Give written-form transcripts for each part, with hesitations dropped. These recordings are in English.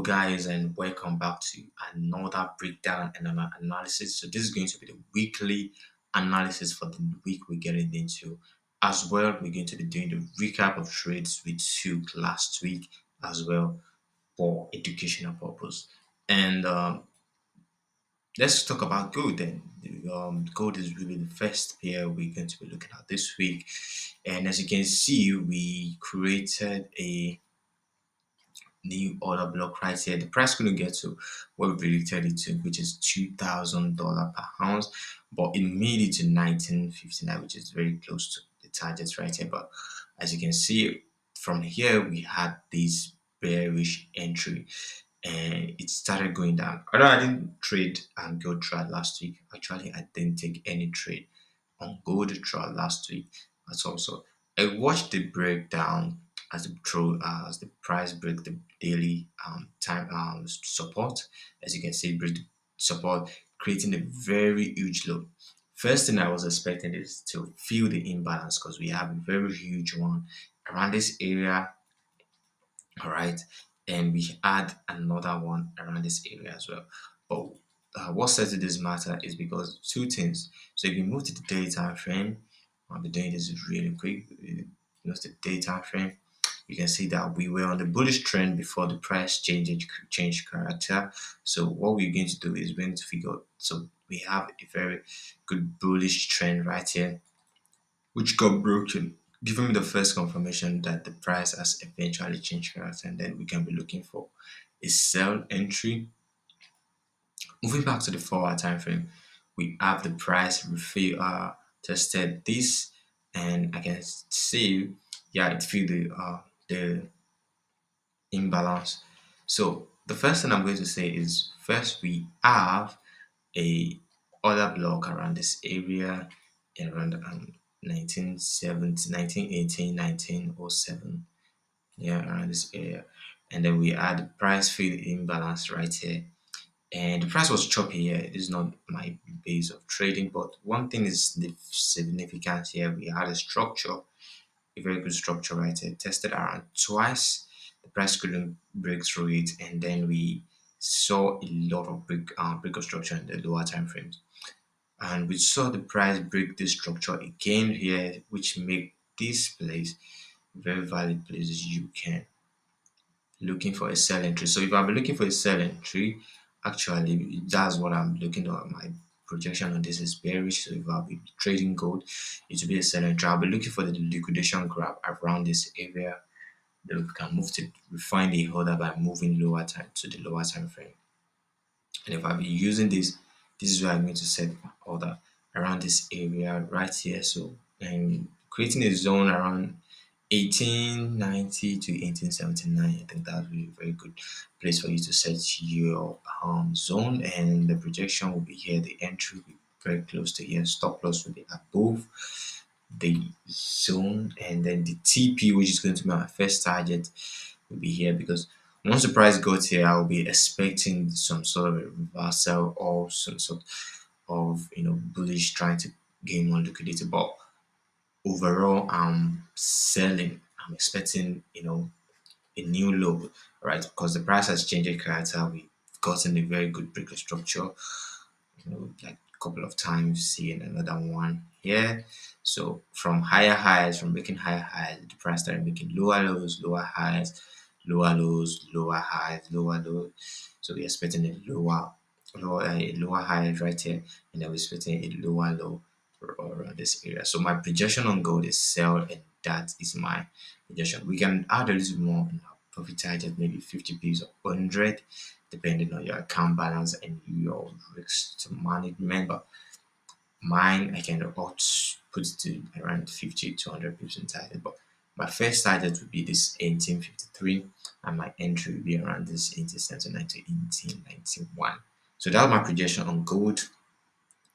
guys, and welcome back to another breakdown and an analysis. So, this is going to be the weekly analysis for the week we're getting into. As well, we're going to be doing the recap of trades we took last week as well for educational purpose. And let's talk about gold then. Gold is really the first pair we're going to be looking at this week. And as you can see, we created a new order block right here. The price couldn't get to what we predicted it to, which is $2,000 per ounce, but it made it to 1959, which is very close to the target right here. But as you can see from here, we had this bearish entry and it started going down. Although I didn't trade and gold trade last week, actually, I didn't take any trade on gold trade last week. That's also I watched the breakdown as the price break the daily time support. As you can see, break the support, creating a very huge low. First thing I was expecting is to feel the imbalance because we have a very huge one around this area, all right, and we add another one around this area as well. But what sets this matter is because two things. So if you move to the daily time frame, I'll be doing this really quick. Move to the daily time frame, you can see that we were on the bullish trend before the price changed character. So what we're going to do is we're going to figure out, so we have a very good bullish trend right here which got broken, giving me the first confirmation that the price has eventually changed character, and then we can be looking for a sell entry. Moving back to the 4 hour time frame, we have the price refill tested this, and I can see, yeah, it feel the imbalance. So the first thing I'm going to say is first we have a other block around this area around 1970, 1918, 1907, yeah, around this area. And then we had the price field imbalance right here. And the price was choppy here. It is not my base of trading, but one thing is the significance here. We had a structure, a very good structure right here. Tested around twice. The price couldn't break through it, and then we saw a lot of break of structure in the lower time frames. And we saw the price break this structure again here, which make this place very valid places you can looking for a sell entry. So if I'm looking for a sell entry, actually that's what I'm looking at. My projection on this is bearish. So if I'll be trading gold, it will be a sell entry. I'll be looking for the liquidation grab around this area. Then we can move to refine the order by moving lower time to the lower time frame. And if I'll be using this is where I'm going to set my order around this area right here. So I'm creating a zone around 1890 to 1879. I think that would be a very good place for you to set your zone, and the projection will be here. The entry will be very close to here. Stop loss will be above the zone, and then the TP, which is going to be my first target, will be here because once the price goes here, I'll be expecting some sort of a reversal or some sort of bullish trying to gain more liquidity. But overall, I'm selling. I'm expecting a new low, right? Because the price has changed character. We've gotten a very good breaker structure, like a couple of times, seeing another one here. So from higher highs, from making higher highs, the price started making lower lows, lower highs, lower lows, lower highs, lower lows. So we're expecting a lower high right here, and then we're expecting a lower low around this area. So my projection on gold is sell, and that is my projection. We can add a little more on our profit target, maybe 50 pips or 100, depending on your account balance and your risk management. But mine, I can put it to around 50 to 100 pips in target. But my first target would be this 1853, and my entry will be around this 1879 to 1891. So that's my projection on gold,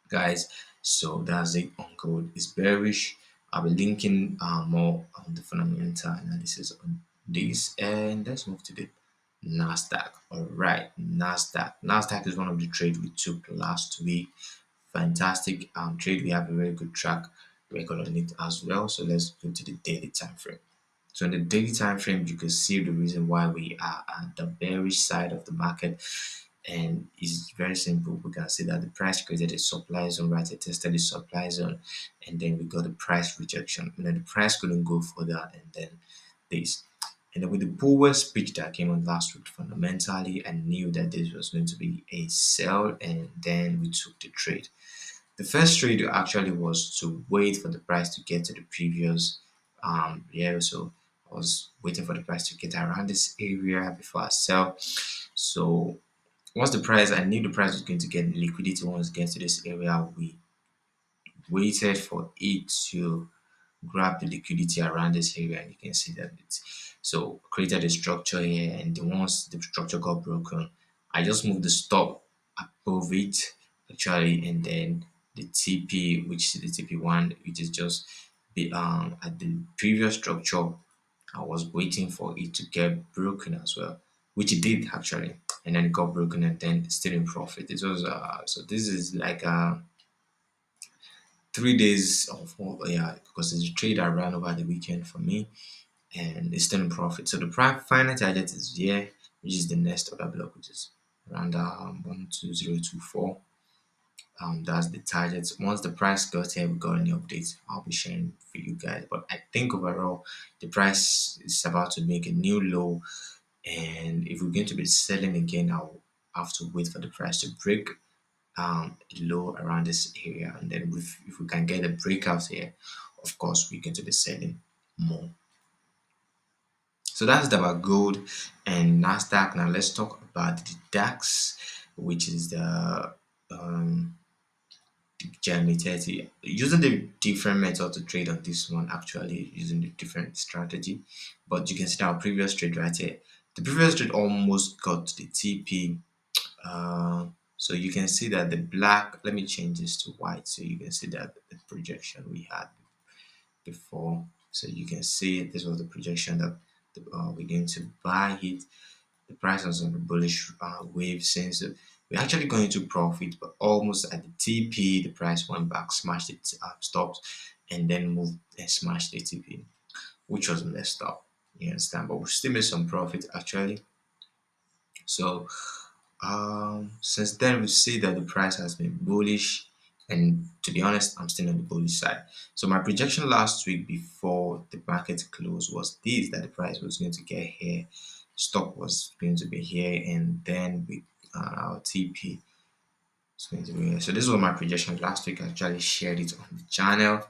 guys. So that's it on gold. It's bearish. I'll be linking more on the fundamental analysis on this, and let's move to the Nasdaq. All right, Nasdaq. Nasdaq is one of the trades we took last week. Fantastic trade. We have a very good track record on it as well. So let's go to the daily time frame. So in the daily time frame, you can see the reason why we are at the bearish side of the market, and it's very simple. We can see that the price created a supply zone, right? It tested the supply zone, and then we got the price rejection. And then the price couldn't go further, and then this. And then with the bullish speech that came on last week, fundamentally, I knew that this was going to be a sell, and then we took the trade. The first trade actually was to wait for the price to get to the previous area. So I was waiting for the price to get around this area before I sell. So once the price, I knew the price was going to get liquidity once it gets to this area. We waited for it to grab the liquidity around this area, and you can see that it's so created a structure here, and once the structure got broken, I just moved the stop above it actually, and then the TP, which is the TP1, which is just the at the previous structure. I was waiting for it to get broken as well, which it did actually, and then it got broken, and then still in profit. It was so this is like 3 days of, yeah, because it's a trade I ran over the weekend for me, and it's still in profit. So the final target is here, which is the next order block, which is around 12024. That's the target. Once the price got here, we got any updates, I'll be sharing for you guys. But I think overall, the price is about to make a new low, and if we're going to be selling again, I'll have to wait for the price to break low around this area, and then if we can get a breakout here, of course we're going to be selling more. So that's about gold and Nasdaq. Now let's talk about the DAX, which is the Germany 30. Using the different method to trade on this one, actually using the different strategy, but you can see our previous trade right here. The previous trade almost got to the TP. So you can see that the black, let me change this to white so you can see that the projection we had before. So you can see this was the projection that we're going to buy it. The price was on the bullish wave since we're actually going to profit, but almost at the TP, the price went back, smashed it stops, and then moved and smashed the TP, which was messed up. You understand? But we still made some profit actually. So since then, we see that the price has been bullish, and to be honest, I'm still on the bullish side. So my projection last week before the market closed was this: that the price was going to get here, stock was going to be here, and then with our TP is going to be here. So this was my projection last week. I actually shared it on the channel.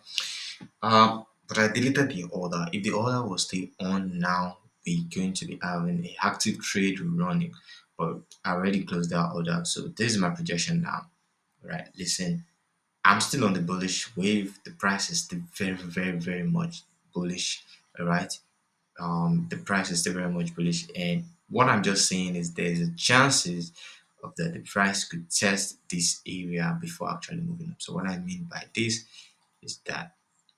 But I deleted the order. If the order was still on now, we're going to be having a active trade running. But I already closed that order. So this is my projection now. Right. Listen, I'm still on the bullish wave. The price is still very, very, very much bullish. All right. The price is still very much bullish. And what I'm just saying is there's a chances of that the price could test this area before actually moving up. So what I mean by this is that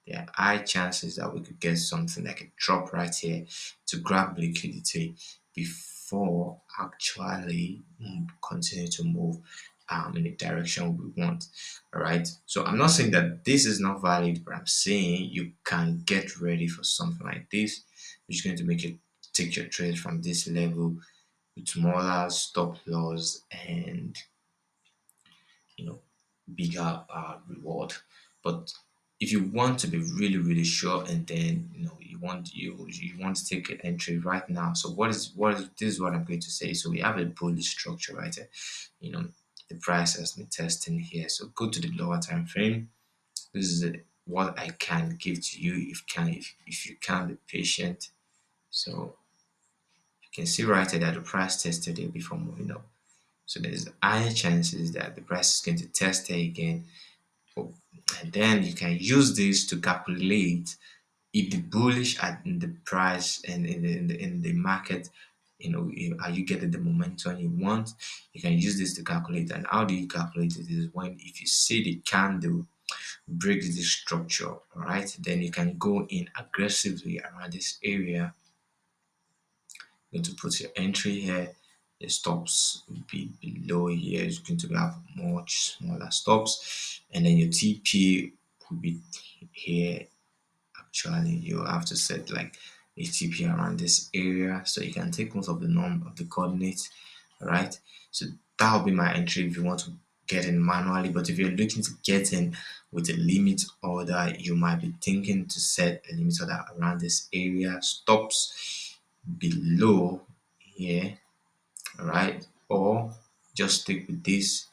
there are high chances that we could get something like a drop right here to grab liquidity before actually continue to move in the direction we want. All right. So I'm not saying that this is not valid, but I'm saying you can get ready for something like this, which is going to make you take your trade from this level with smaller stop loss and you know bigger reward. But if you want to be really really sure, and then you want to take an entry right now, so what is this is what I'm going to say. So we have a bullish structure right here. you know the price has been testing here, so go to the lower time frame. This is what I can give to you if you can be patient. So you can see right here that the price tested here before moving up. So there's high chances that the price is going to test here again. Oh, and then you can use this to calculate if the bullish at in the price and in the market, are you getting the momentum you want? You can use this to calculate. And how do you calculate it? Is when if you see the candle break this structure, all right, then you can go in aggressively around this area. You're going to put your entry here. The stops will be below here. It's going to have much smaller stops, and then your TP will be here. Actually, you have to set like a TP around this area. So you can take note of the norm of the coordinates. All right. So that will be my entry if you want to get in manually. But if you're looking to get in with a limit order, you might be thinking to set a limit order around this area. Stops below here. All right. Or just stick with this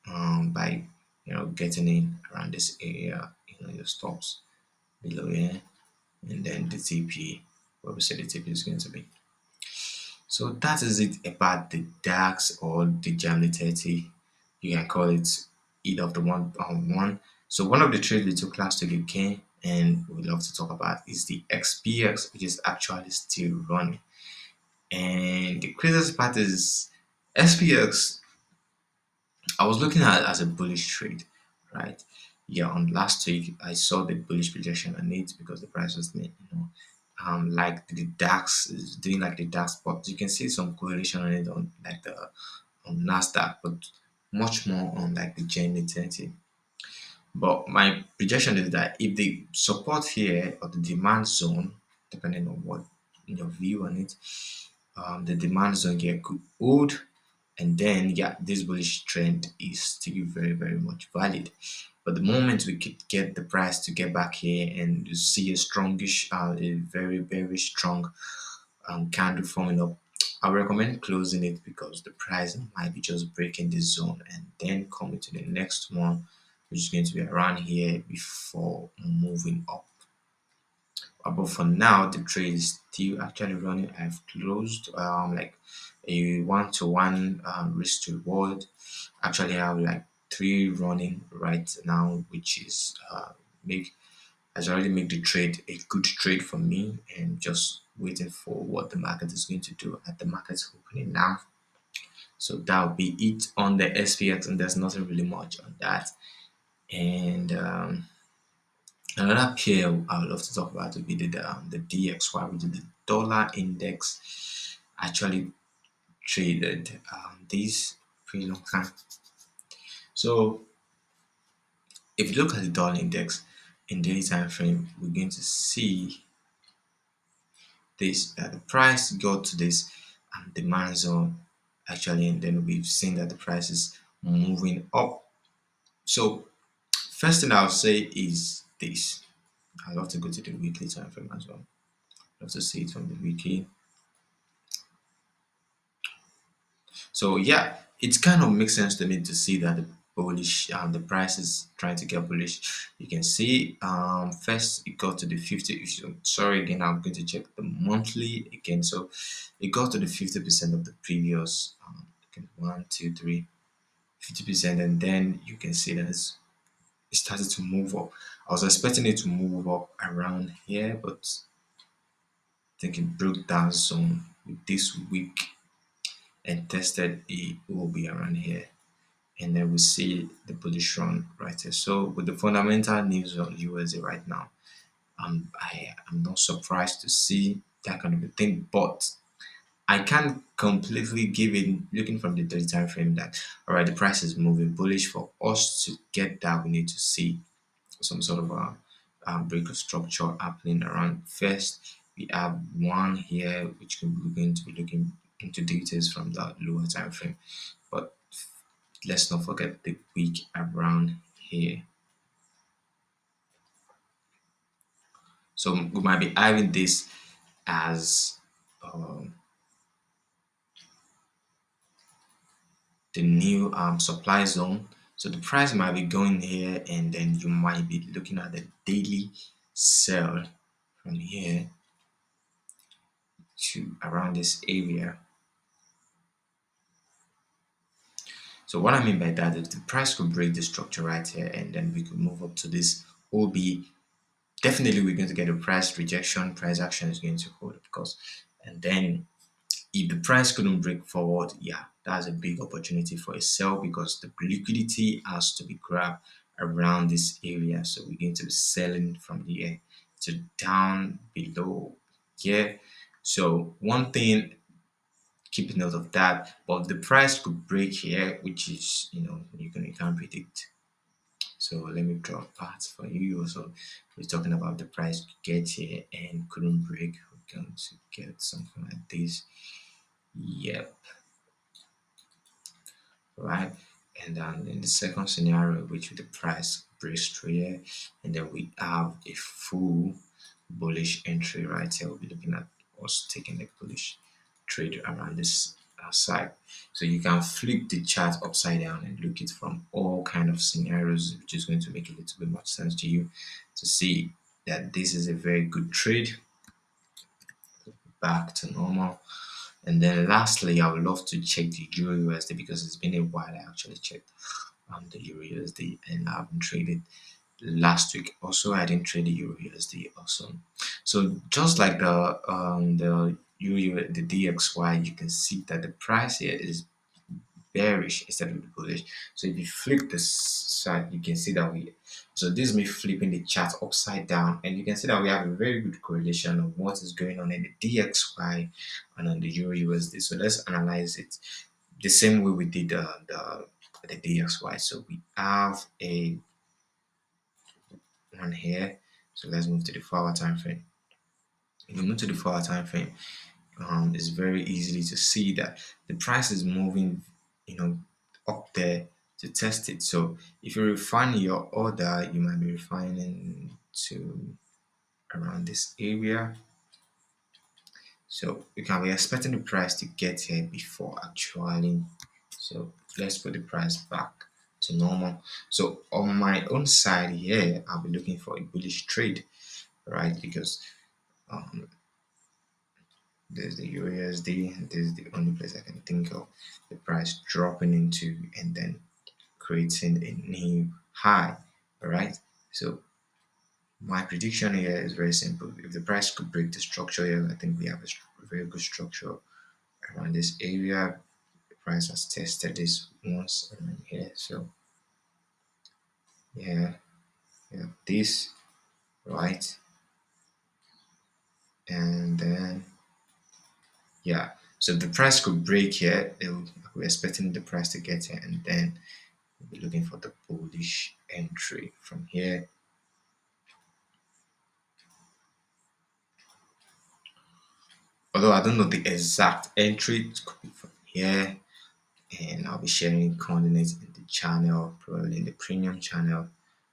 by getting in around this area, your stops below here, and then the TP where we say the TP is going to be. So that is it about the DAX or the Germany 30. You can call it either of the one. So one of the trades we took last week again and we love to talk about is the XPX, which is actually still running. And the craziest part is SPX I was looking at it as a bullish trade, right? Yeah, on last week I saw the bullish projection on it because the price was like the DAX is doing like the DAX, but you can see some correlation on it on like the on Nasdaq, but much more on like the Gen 30. But my projection is that if the support here or the demand zone, depending on what your view on it, the demand zone here could hold, and then yeah, this bullish trend is still very very much valid. But the moment we could get the price to get back here and you see a strongish a very very strong candle forming up, I recommend closing it because the price might be just breaking this zone and then coming to the next one, which is going to be around here before moving up. But for now, the trade is still actually running. I've closed like a one-to-one risk to reward. Actually, I have like three running right now, which is make has already made the trade a good trade for me, and just waiting for what the market is going to do at the market's opening now. So that'll be it on the SPX, and there's nothing really much on that. And another pair I would love to talk about would be the DXY, which is the dollar index. Actually traded this pretty long time. So if you look at the dollar index in daily time frame, we're going to see this that the price got to this demand zone actually, and then we've seen that the price is moving up. So first thing I'll say is this. I love to go to the weekly time frame as well. Love to see it from the weekly. So yeah, it kind of makes sense to me to see that the bullish the price is trying to get bullish. You can see first it got to the 50. Sorry again, I'm going to check the monthly again. So it got to the 50% of the previous okay, 1, 2, 3, 50%, and then you can see that it started to move up. I was expecting it to move up around here, but I think it broke down zone with this week and tested it will be around here, and then we see the bullish run right here. So with the fundamental news on USA right now, I am not surprised to see that kind of a thing, but I can't completely give it looking from the daily time frame that all right, the price is moving bullish. For us to get that, we need to see some sort of a break of structure happening around first. We have one here which we're going to be looking into details from the lower time frame, but let's not forget the week around here. So we might be having this as um, the new supply zone. So the price might be going here, and then you might be looking at the daily sell from here to around this area. So what I mean by that is the price could break the structure right here, and then we could move up to this OB. Definitely, we're going to get a price rejection. Price action is going to hold, of course, and then if the price couldn't break forward, yeah, that's a big opportunity for a sell because the liquidity has to be grabbed around this area. So we're going to be selling from here to down below here. So one thing, keep note of that. But the price could break here, which is you can't predict. So let me draw a path for you. So we're talking about the price to get here and couldn't break. going to get something like this. Yep, right. And then in the second scenario, which the price breaks through here, and then we have a full bullish entry right here. We'll be looking at us taking a bullish trade around this side. So you can flip the chart upside down and look it from all kind of scenarios, which is going to make a little bit much sense to you to see that this is a very good trade. Back to normal. And then lastly, I would love to check the Euro USD because it's been a while I actually checked the Euro USD and I haven't traded last week. Also, I didn't trade the Euro USD also. So just like the Euro the DXY, you can see that the price here is bearish instead of the bullish. So if you flip this side, you can see that so this is me flipping the chart upside down, and you can see that we have a very good correlation of what is going on in the DXY and on the Euro USD. So let's analyze it the same way we did the DXY. So we have a one here. So let's move to the 4-hour time frame. If you move to the 4-hour time frame, it's very easily to see that the price is moving, you know, up there to test it. So if you refine your order, you might be refining to around this area. So you can be expecting the price to get here before actually. So let's put the price back to normal. So on my own side here, I'll be looking for a bullish trade, right? Because um, there's the USD. This is the only place I can think of the price dropping into and then creating a new high. All right. So my prediction here is very simple. If the price could break the structure here, I think we have a very good structure around this area. The price has tested this once around here. So yeah, yeah, this right, and then yeah. So if the price could break here, we're expecting the price to get here, and then we'll be looking for the bullish entry from here. Although I don't know the exact entry, it could be from here, and I'll be sharing coordinates in the channel, probably in the premium channel,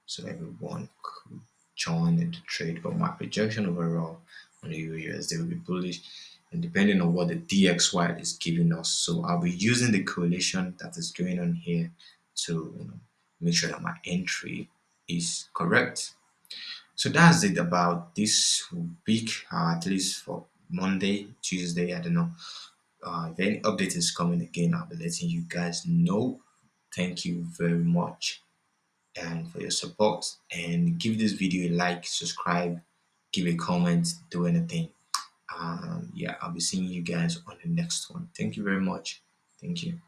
so everyone could join in the trade. But my projection overall on the USD will be bullish, and depending on what the DXY is giving us. So I'll be using the correlation that is going on here to make sure that my entry is correct. So that's it about this week, at least for Monday, Tuesday. I don't know. If any update is coming again, I'll be letting you guys know. Thank you very much and for your support. And give this video a like, subscribe, give a comment, do anything. Yeah, I'll be seeing you guys on the next one. Thank you very much. Thank you.